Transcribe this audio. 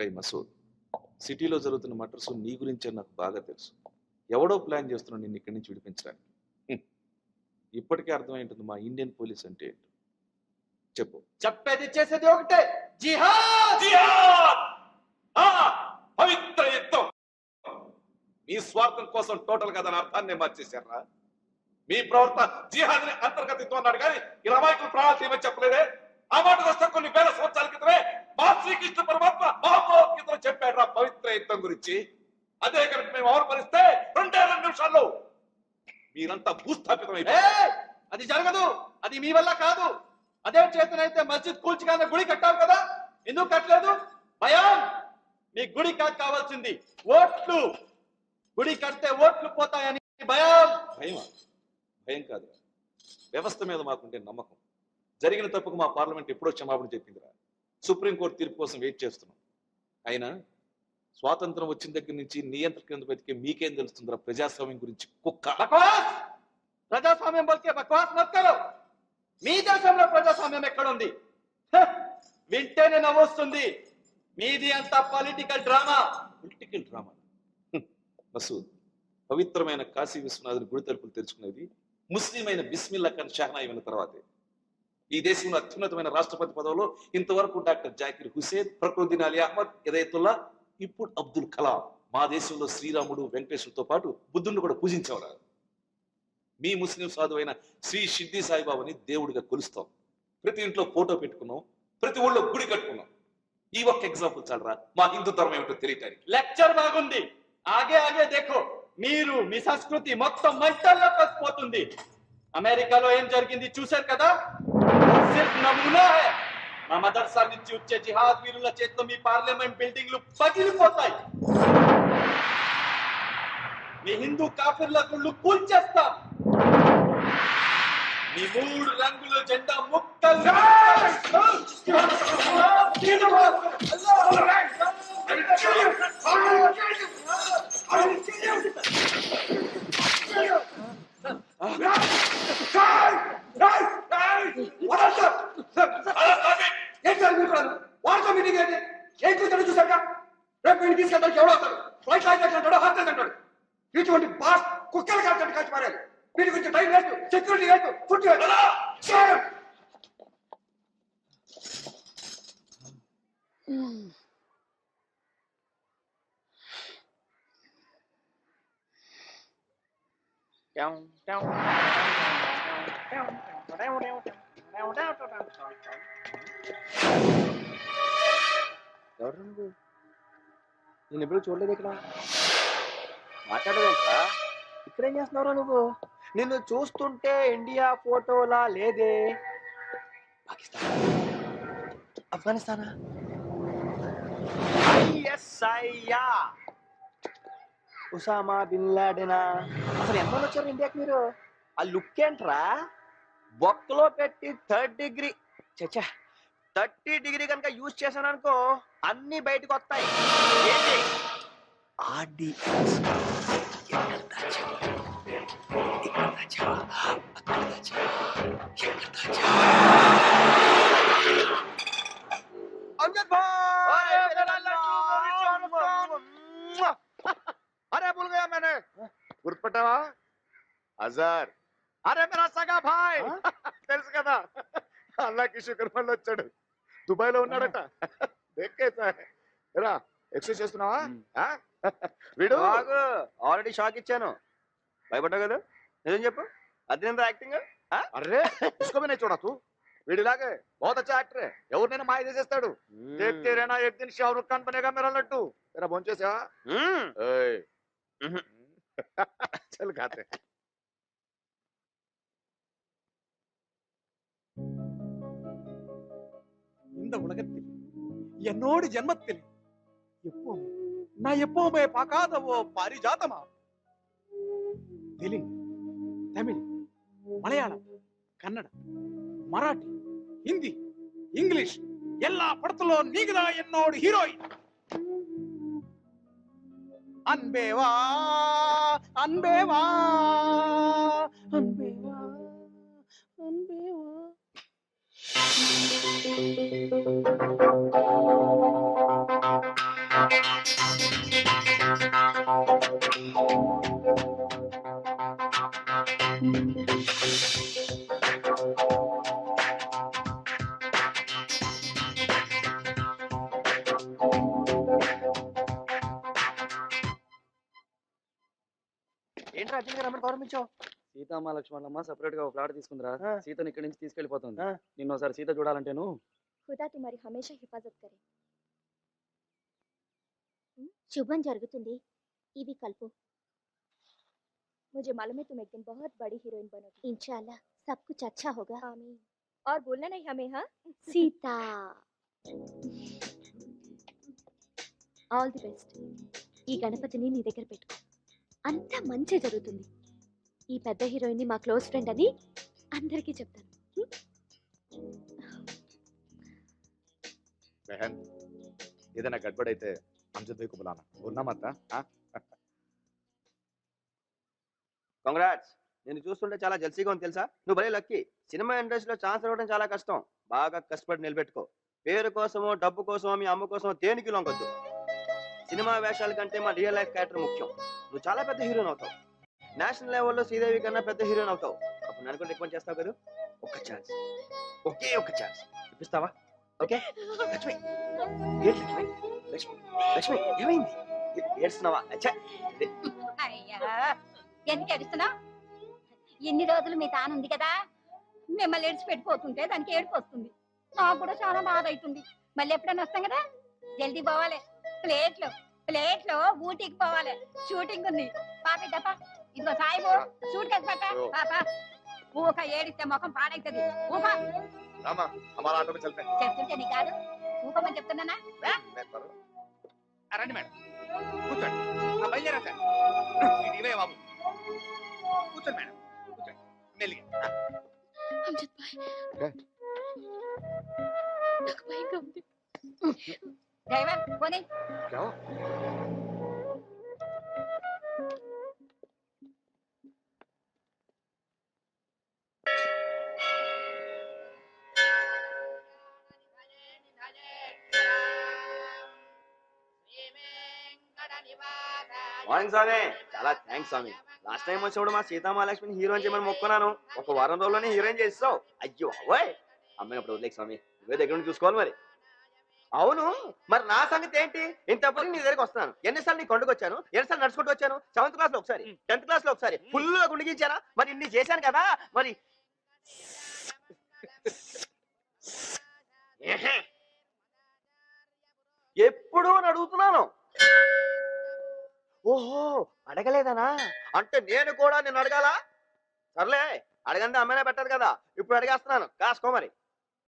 రై మసూద్, సిటీలో జరుగుతున్న మటర్స్ నీ గురించే నాకు బాగా తెలుసు. ఎవడో ప్లాన్ చేస్తున్నాడు నిన్ను ఇక్కడి నుంచి విడిపించడానికి. ఇప్పటికే అర్థమైంటుంది మా ఇండియన్ పోలీస్ అంటే ఏంటో. చెప్పు. చెప్పేది చేసేది ఒకటే, జిహాద్. జిహాద్! పవిత్ర యుద్ధం. మీ స్వార్థం కోసం టోటల్ గా దాని అర్థాన్ని మార్చేశారా? మీ ప్రవర్తన జిహాద్ ని అంతర్గతితో అన్నాడు కానీ ఇలా అమాయకులు ప్రాణాలు తీయమని చెప్పలేదే. ఆ మాట వస్తే కొన్ని వేల సంవత్సరాల క్రితమే మా శ్రీకృష్ణ పరమాత్మ మహాభగవద్గీతలో చెప్పాడు రా పవిత్ర యుద్ధం గురించి. అదే కనుక మేము అవపరిస్తే 2 నిమిషాల్లో మీరంతా భూస్థాపితమైపోయారు. అది జరగదు, అది మీ వల్ల కాదు. అదే చేతనైతే మస్జిద్ కూల్చిగానే గుడి కట్టావు కదా, ఎందుకు కట్టలేదు? భయం. మీ గుడి కావాల్సింది ఓట్లు. గుడి కడితే ఓట్లు పోతాయని భయం. భయమా? భయం కాదు, వ్యవస్థ మీద మాకుంటే నమ్మకం. జరిగిన తప్పుకు మా పార్లమెంట్ ఎప్పుడో క్షమాపణ చెప్పిందిరా. సుప్రీంకోర్టు తీర్పు కోసం వెయిట్ చేస్తున్నాం. అయినా స్వాతంత్రం వచ్చిన దగ్గర నుంచి నియంత్రణ కింద బతికే మీకేం తెలుస్తుందిరా ప్రజాస్వామ్యం గురించి కుక్క. బక్వాస్! ప్రజాస్వామ్యం బతికే బక్వాస్ మత్ కరో. మీ దేశంలో ప్రజాస్వామ్యం ఎక్కడుంది? వింటేనే నవ్వొస్తుంది. మీది అంతా political drama. Political drama? Masood, పవిత్రమైన కాశీ విశ్వనాథుని గుడి తలుపులు తెరుచుకునేది ముస్లిమైన బిస్మిల్లా ఖాన్ షహనాయి విన్న తర్వాతే. ఈ దేశంలో అత్యున్నతమైన రాష్ట్రపతి పదవిలో ఇంతవరకు డాక్టర్ జాకిర్ హుసేన్, ఫక్రుద్దీన్ అలీ అహ్మద్, ఇదయతుల్లా, ఇప్పుడు అబ్దుల్ కలాం. మా దేశంలో శ్రీరాముడు, వెంకటేశ్వరుతో పాటు బుద్ధుడిని కూడా పూజించేవారు. మీ ముస్లిం సాధువైన శ్రీ షిర్డీ సాయిబాబాని దేవుడిగా కొలుస్తాం. ప్రతి ఇంట్లో ఫోటో పెట్టుకున్నాం, ప్రతి ఊళ్ళో గుడి కట్టుకున్నాం. ఈ ఒక్క ఎగ్జాంపుల్ చాలరా మా హిందూ ధర్మం ఏమిటో తెలియటానికి. లెక్చర్ బాగుంది. ఆగే దేఖో. మీరు మీ సంస్కృతి మొత్తం మంటల్లో కలిసిపోతుంది. అమెరికాలో ఏం జరిగింది చూశారు కదా, సిర్ఫ్ నమూనా హై. మా మదర్సా నుంచి వచ్చే జిహాద్ వీరుల చేతిలో మీ పార్లమెంట్ బిల్డింగ్లు పగిలిపోతాయి. మీ హిందూ కాఫిర్ల గుళ్ళు కూల్చేస్తాం. మీ 3 రంగుల జెండా ముక్కలు. వారితో మీటింగ్ ఏంటి? ఏం కూర్చొని చూసాక రేపు ఇంటికి తీసుకెళ్తానికి ఎవడో వస్తాడు. ఫ్లైట్ అంటాడు, హాస్టల్ అంటాడు. ఇటువంటి బాస్ కుక్కలు కాల్చండి కలిసి మారాలి. వీటి గురించి time waste, security waste, food waste. ఎవరు నువ్వు? నేను ఎప్పుడు చూడలేదు ఇక్కడ. మాట్లాడవేంట్రా? ఇక్కడేం చేస్తున్నావురా నువ్వు? నిన్ను చూస్తుంటే ఇండియా ఫోటోలా లేదే. పాకిస్తాన్, ఆఫ్ఘనిస్తానా, ఐఎస్ఐయా, ఉసామా బిన్ లాడెనా? అసలు ఎంత వచ్చారు ఇండియాకి మీరు? ఆ లుక్ ఏంట్రా? బొక్కలో పెట్టి 3rd డిగ్రీ, చచ్చా 30 డిగ్రీ కనుక యూజ్ చేశాను అనుకో అన్ని బయటకు వస్తాయి. ఏంటి अरे भूल गया मैंने, గుర్తుపట్టావా? అజార్. అరే మేరా సగా భాయ్. తెలుసు కదా, అల్లాకి శుక్ర్ మళ్ళీ వచ్చాడు. దుబాయ్ లో ఉన్నాడట. రా ఎక్సర్సైజ్ చేస్తున్నావా? వీడు ఆల్రెడీ షాక్ ఇచ్చాను. భయపడ్డావు కదా, నిజం చెప్పు. అదేంత యాక్టింగ్? అరే उसको भी नहीं छोड़ा तू. వీడిలాగే बहुत अच्छा एक्टर है, ఎవరినైనా మాయ చేసేస్తాడు. देखते रहना एक दिन शाहरुख खान बनेगा मेरा लड्डू. तेरा భోంచేసావా? चल खाते. இந்த உலகத்தில் என்னோடு ஜென்மத்தில் எப்பவுமே நான் எப்பவுமே பார்க்காத ஓ பாரிஜாதமா. தெலுங்கு, தமிழ், மலையாளம், கன்னடம், மராட்டி, హిందీ, ఇంగ్లీష్ எல்லா పడతలో నీకుదా ఎన్నోడు హీరోయిన్. అన్బేవా అన్బేవా అన్బేవా అన్బేవా. అర్జున్ గారు గౌరవించావు? సీతమ్మ లక్ష్మణమ్మ సెపరేట్ గా ఒక ఫ్లాట్ తీసుకుందిరా. ఆ. సీతని ఇక్కడి నుంచి తీసుకెళ్లిపోతుంది. ఆ. నిన్న ఒకసారి సీత చూడాలంటేను. खुदा तुम्हारी हमेशा हिफाजत करे. शुभम जరుగుతుంది. ఇవి కల్పు. मुझे मालूम है तुम एक दिन बहुत बड़ी हीरोइन बनोगी. इंशाल्लाह सब कुछ अच्छा होगा. आमीन. और बोलना नहीं हमें. हाँ सीता. All the best. ఈ గణపతిని నీ దగ్గర పెట్టుకో. అంత మంచి జరుగుతుంది. ఈ పెద్ద హీరోయిన్ మా క్లోజ్ ఫ్రెండ్ అని అందరికీ చెప్తాను. बहन ఏదైనా గడ్బడైతే అమ్జద్ భాయ్ కు బులానా బోల్నా మత కంగ్రాట్స్. నేను చూస్తుంటే చాలా జల్సీగా ఉంది తెలుసా. నువ్వు భలే లక్కీ. సినిమా ఇండస్ట్రీలో ఛాన్స్ రావడం చాలా కష్టం. బాగా కష్టపడి నిలబెట్టుకో. పేరు కోసమో డబ్బు కోసమో మీ అమ్మ కోసమో దేనికి లొంగొద్దు. సినిమా వేషాల కంటే మా రియల్ లైఫ్ క్యారెక్టర్ ముఖ్యం. నువ్వు చాలా పెద్ద హీరోయిన్ అవుతావు. నేషనల్ లెవెల్లో శ్రీదేవి కన్నా పెద్ద హీరోయిన్ అవుతావు. అప్పుడు నన్ను కూడా రికమెండ్ చేస్తావు కదా. ఒక్క ఛాన్స్, ఒకే ఒక్క ఛాన్స్ ఇప్పిస్తావా? ఓకే లక్ష్మి. ఏంటి లక్ష్మి? లక్ష్మి లక్ష్మి ఏమైంది? ఏడుస్తున్నావా? అచ్చా అయ్యా ఎందుకు ఏడుస్తున్నావు? ఎన్ని రోజులు మీ తాను ఉంది కదా, మిమ్మల్ని ఏడిచిపెట్టిపోతుంటే దానికి ఏడుపు వస్తుంది. నాకు కూడా చాలా బాధ అవుతుంది. మళ్ళీ ఎప్పుడైనా వస్తాం కదా, జల్దీ పోవాలి. ప్లేట్లో ఊటీకి పోవాలి. షూటింగ్ ఉంది. పాపిడ్డప్ప ఇదిగో సాయిబు షూట్ కేసు పట్ట. పాప ఊక ఏడిస్తే ముఖం పాడైతుంది. ఊక రామా హమారా ఆటో మే చల్తే చెప్తుంటే నీ కాదు ఊకమని చెప్తున్నానా? రండి మేడం కూర్చోండి. బయలుదేరా సార్. ఇవే బాబు కూర్చోండి మేడం కూర్చోండి మెల్లిగా. అమ్జద్ భాయ్ నాకు భయంగా ఉంది. డ్రైవర్ పోనీ. మార్నింగ్ స్వామి. చాలా థ్యాంక్స్ స్వామి. లాస్ట్ టైం వచ్చినప్పుడు మా సీతామహాలక్ష్మిని హీరోయిన్ చేయమని మొక్కున్నాను. ఒక వారం రోజుల్లోనే హీరోయిన్ చేస్తావు. అయ్యో అవోయ్ అమ్మాయినప్పుడు వదిలేక స్వామి. నువ్వే దగ్గర నుండి చూసుకోవాలి మరి. అవును మరి నా సంగతి ఏంటి? ఇంతప్పుడు నీ దగ్గరికి వస్తున్నాను. ఎన్నిసార్లు నీ కొండకు వచ్చాను, ఎన్నిసార్లు నడుచుకుంటూ వచ్చాను. 7th క్లాస్ లో ఒకసారి, 10th క్లాస్ లో ఒకసారి ఫుల్ గా గుండిగించానా? మరి ఇన్ని చేశాను కదా. మరి ఎప్పుడు అడుగుతున్నాను. ఓహో అడగలేదనా? అంటే నేను కూడా నిన్ను అడగాల? సర్లే అడగండి అమ్మాయినే పెట్టదు కదా. ఇప్పుడు అడిగేస్తున్నాను. కాసుకో మరి.